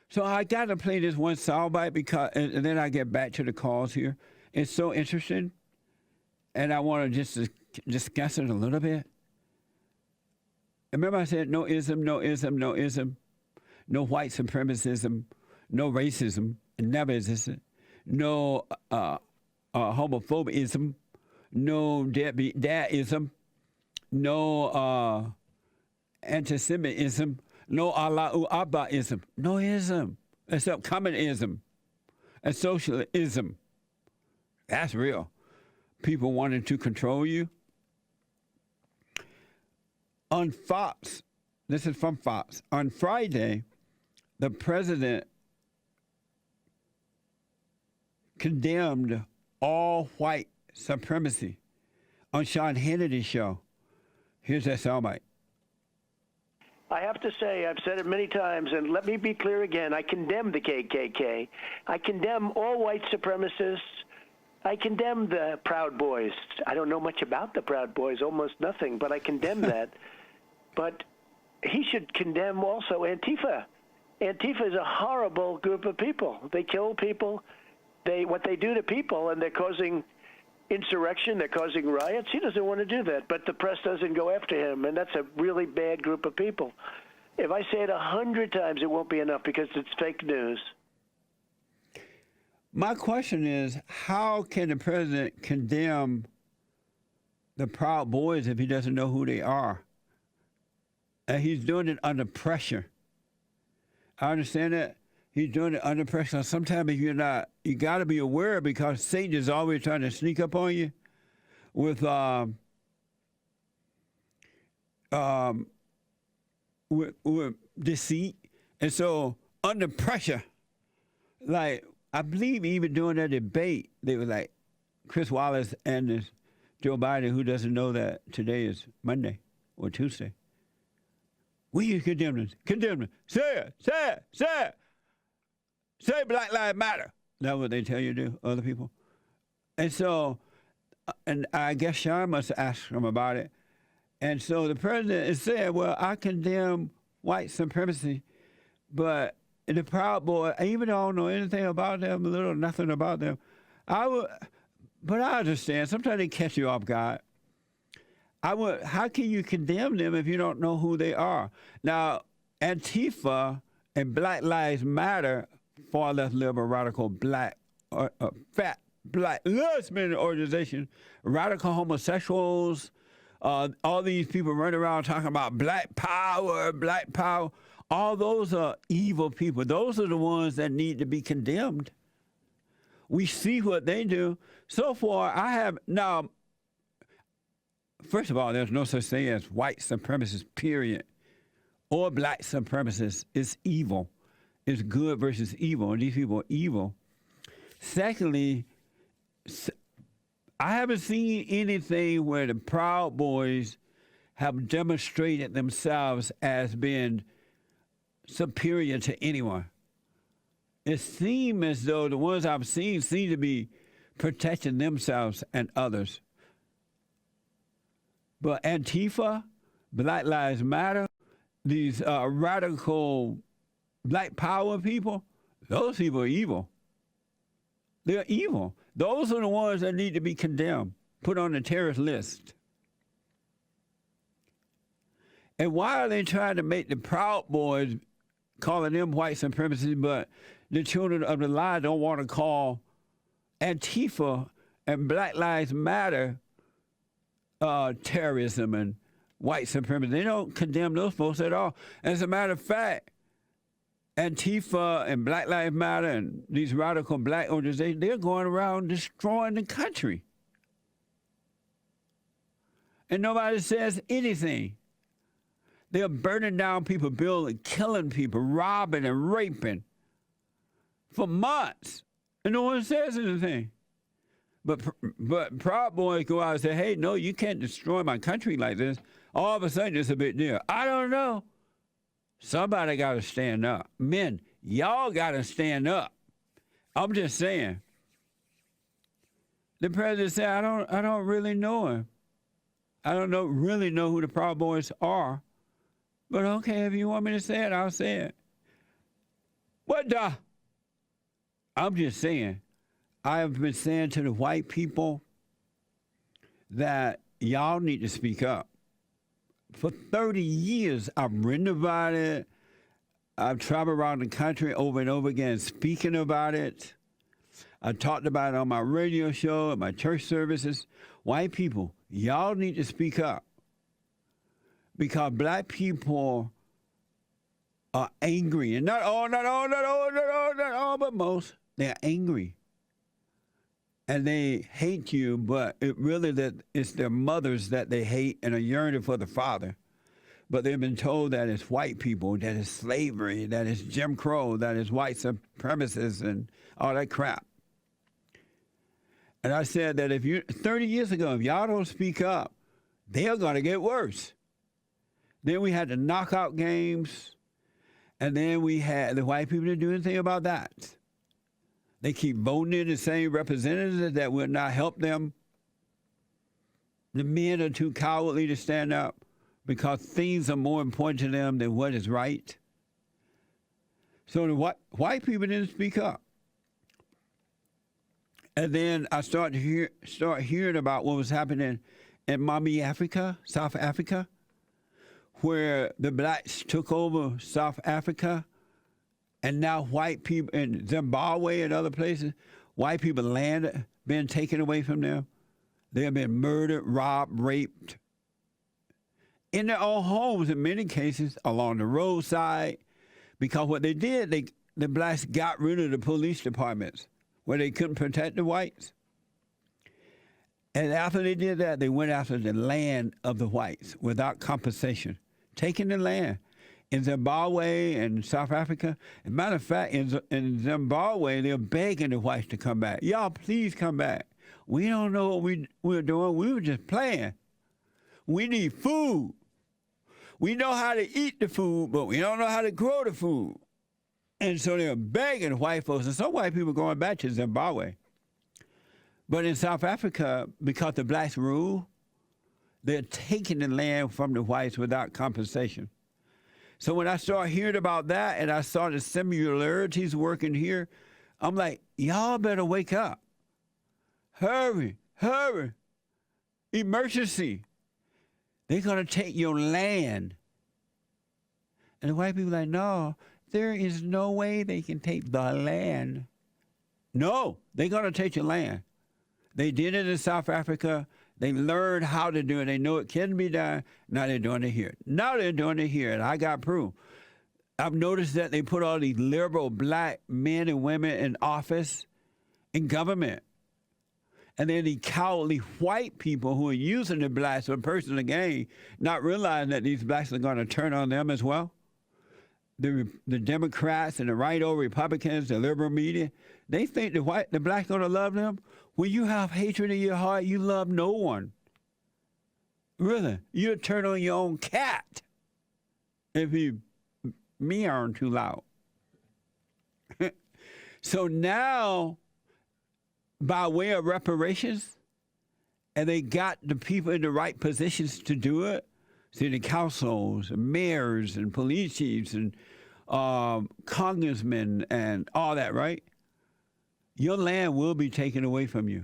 So I got to play this one soundbite because, and then I get back to the calls here. It's so interesting, and I want to just discuss it a little bit. Remember I said no ism, no ism, no ism, no white supremacism, no racism, it never existed. No homophobism, no dadism, no anti-Semitism, no Allahu Akbarism, no ism, except communism and socialism. That's real. People wanting to control you. On Fox, this is from Fox, on Friday, the president condemned all white supremacy on Sean Hannity's show. Here's that soundbite. I have to say, I've said it many times, and let me be clear again. I condemn the KKK. I condemn all white supremacists. I condemn the Proud Boys. I don't know much about the Proud Boys, almost nothing, but I condemn that. But he should condemn also Antifa. Antifa is a horrible group of people. They kill people. What they do to people, and they're causing insurrection, they're causing riots. He doesn't want to do that, but the press doesn't go after him, and that's a really bad group of people. If I say it 100 times, it won't be enough because it's fake news. My question is, how can the president condemn the Proud Boys if he doesn't know who they are? And he's doing it under pressure. I understand that. He's doing it under pressure. Sometimes if you're not, you got to be aware because Satan is always trying to sneak up on you with deceit. And so under pressure, like I believe even during that debate, they were like Chris Wallace and this Joe Biden, who doesn't know that today is Monday or Tuesday. We condemn them. Condemn them. Say it. Say it. Say it. Say Black Lives Matter. That's what they tell you to do, other people. And so, and I guess Sean must have asked him about it. And so the president has said, well, I condemn white supremacy, but the Proud Boys, even though I don't know anything about them, little or nothing about them, but I understand. Sometimes they catch you off guard. How can you condemn them if you don't know who they are? Now, Antifa and Black Lives Matter, far left liberal, radical, black, fat, black, lesbian organization, radical homosexuals, all these people running around talking about black power, all those are evil people. Those are the ones that need to be condemned. We see what they do. So far, now, first of all, there's no such thing as white supremacists, period, or black supremacists. It's evil. It's good versus evil, and these people are evil. Secondly, I haven't seen anything where the Proud Boys have demonstrated themselves as being superior to anyone. It seems as though the ones I've seen seem to be protecting themselves and others. But Antifa, Black Lives Matter, these radical black power people, those people are evil. They're evil. Those are the ones that need to be condemned, put on the terrorist list. And why are they trying to make the Proud Boys, calling them white supremacists, but the children of the lie don't want to call Antifa and Black Lives Matter terrorism and white supremacy? They don't condemn those folks at all. As a matter of fact, Antifa and Black Lives Matter and these radical black organizations, they're going around destroying the country. And nobody says anything. They're burning down people, building, killing people, robbing and raping for months. And no one says anything. But Proud Boys go out and say, hey, no, you can't destroy my country like this. All of a sudden, it's a big deal. I don't know. Somebody got to stand up. Men, y'all got to stand up. I'm just saying. The president said, I don't really know him. I don't really know who the Proud Boys are. But okay, if you want me to say it, I'll say it. Well, But I'm just saying, I have been saying to the white people that y'all need to speak up. For 30 years, I've written about it. I've traveled around the country over and over again speaking about it. I talked about it on my radio show, at my church services. White people, y'all need to speak up. Because black people are angry. And not all, but most. They're angry. And they hate you, but it's their mothers that they hate and are yearning for the father. But they've been told that it's white people, that it's slavery, that it's Jim Crow, that it's white supremacists and all that crap. And I said that 30 years ago, if y'all don't speak up, they're going to get worse. Then we had the knockout games, and then we had the white people didn't do anything about that. They keep voting in the same representatives that will not help them. The men are too cowardly to stand up because things are more important to them than what is right. So the white people didn't speak up. And then I start hearing about what was happening in Mami, Africa, South Africa, where the blacks took over South Africa, and now white people in Zimbabwe and other places, white people land been taken away from them. They have been murdered, robbed, raped in their own homes in many cases, along the roadside, because what they did, the blacks got rid of the police departments where they couldn't protect the whites. And after they did that, they went after the land of the whites without compensation, taking the land. In Zimbabwe and South Africa, as a matter of fact, in Zimbabwe, they're begging the whites to come back. Y'all, please come back. We don't know what we were doing. We were just playing. We need food. We know how to eat the food, but we don't know how to grow the food. And so they're begging white folks, and some white people going back to Zimbabwe. But in South Africa, because the blacks rule, they're taking the land from the whites without compensation. So when I started hearing about that and I saw the similarities working here, I'm like, y'all better wake up. Hurry, hurry. Emergency. They're going to take your land. And the white people are like, no, there is no way they can take the land. No, they're going to take your land. They did it in South Africa. They learned how to do it. They know it can be done. Now they're doing it here. Now they're doing it here, and I got proof. I've noticed that they put all these liberal black men and women in office, in government. And then the cowardly white people who are using the blacks for personal gain, not realizing that these blacks are going to turn on them as well. The Democrats and the right-o Republicans, the liberal media, they think the blacks going to love them. When you have hatred in your heart, you love no one. Really, you'll turn on your own cat if you meow too loud. So now, by way of reparations, and they got the people in the right positions to do it, city councils, and mayors, and police chiefs, and congressmen, and all that, right? Your land will be taken away from you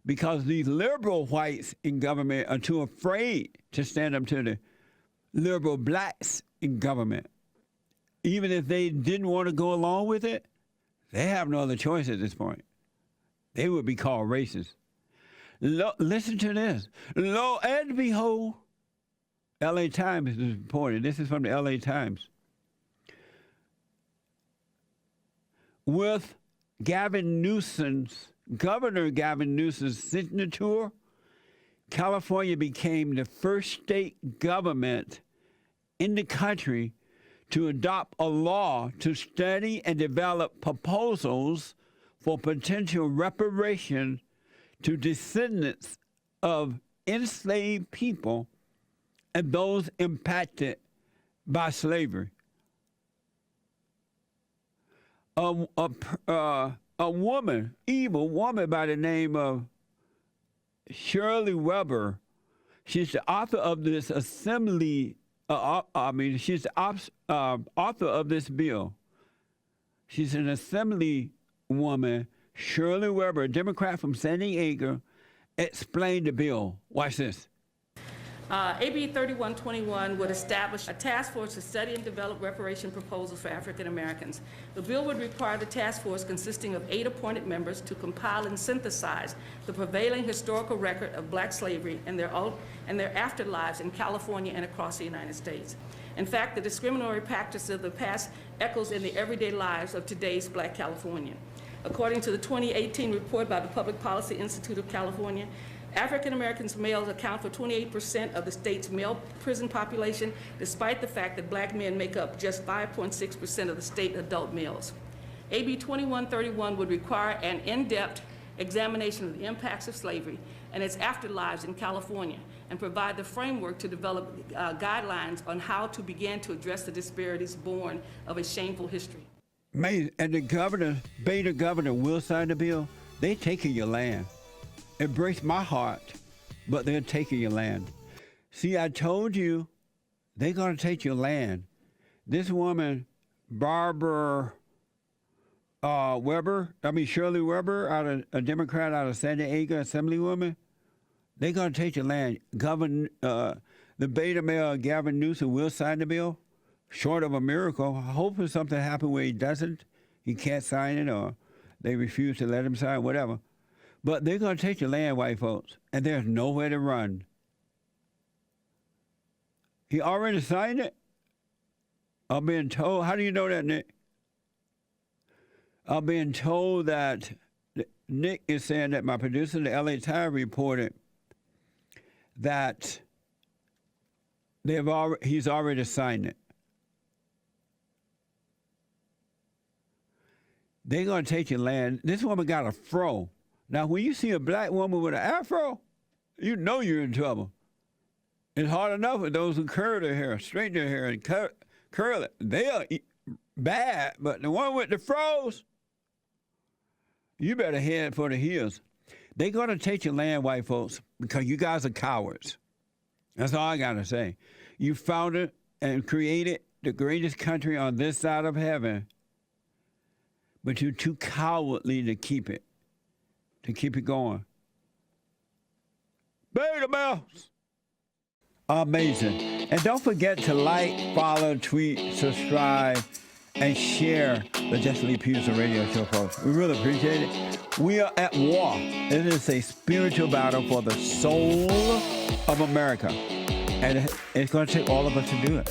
because these liberal whites in government are too afraid to stand up to the liberal blacks in government. Even if they didn't want to go along with it, they have no other choice at this point. They would be called racist. Listen to this. Lo and behold, L.A. Times is reporting. This is from the L.A. Times. With Governor Gavin Newsom's signature, California became the first state government in the country to adopt a law to study and develop proposals for potential reparation to descendants of enslaved people and those impacted by slavery. A woman, evil woman by the name of Shirley Weber, she's the author of this she's the author of this bill. She's an assemblywoman, Shirley Weber, a Democrat from San Diego, explained the bill. Watch this. AB 3121 would establish a task force to study and develop reparation proposals for African Americans. The bill would require the task force, consisting of 8 appointed members, to compile and synthesize the prevailing historical record of black slavery and their afterlives in California and across the United States. In fact, the discriminatory practice of the past echoes in the everyday lives of today's black Californian. According to the 2018 report by the Public Policy Institute of California, African Americans males account for 28% of the state's male prison population, despite the fact that black men make up just 5.6% of the state adult males. AB 2131 would require an in-depth examination of the impacts of slavery and its afterlives in California, and provide the framework to develop guidelines on how to begin to address the disparities born of a shameful history. And the governor, Beta governor, will sign the bill. They taking your land. It breaks my heart, but they're taking your land. See, I told you, they're going to take your land. This woman, Shirley Weber, a Democrat out of San Diego, Assemblywoman, they're going to take your land. The Beta mayor, Gavin Newsom, will sign the bill, short of a miracle. Hopefully something happens where he doesn't. He can't sign it, or they refuse to let him sign, whatever. But they're going to take your land, white folks, and there's nowhere to run. He already signed it? I'm being told. How do you know that, Nick? I'm being told that Nick is saying that my producer, the LA Times, reported that he's already signed it. They're going to take your land. This woman got a fro. Now, when you see a black woman with an afro, you know you're in trouble. It's hard enough for those who curl their hair, straighten their hair, and curl it. They are bad, but the one with the froze, you better head for the hills. They're going to take your land, white folks, because you guys are cowards. That's all I got to say. You founded and created the greatest country on this side of heaven, but you're too cowardly to keep it going. Beta bells. Amazing. And don't forget to like, follow, tweet, subscribe, and share the Just Lee Peterson radio show, folks. We really appreciate it. We are at war. It is a spiritual battle for the soul of America. And it's going to take all of us to do it.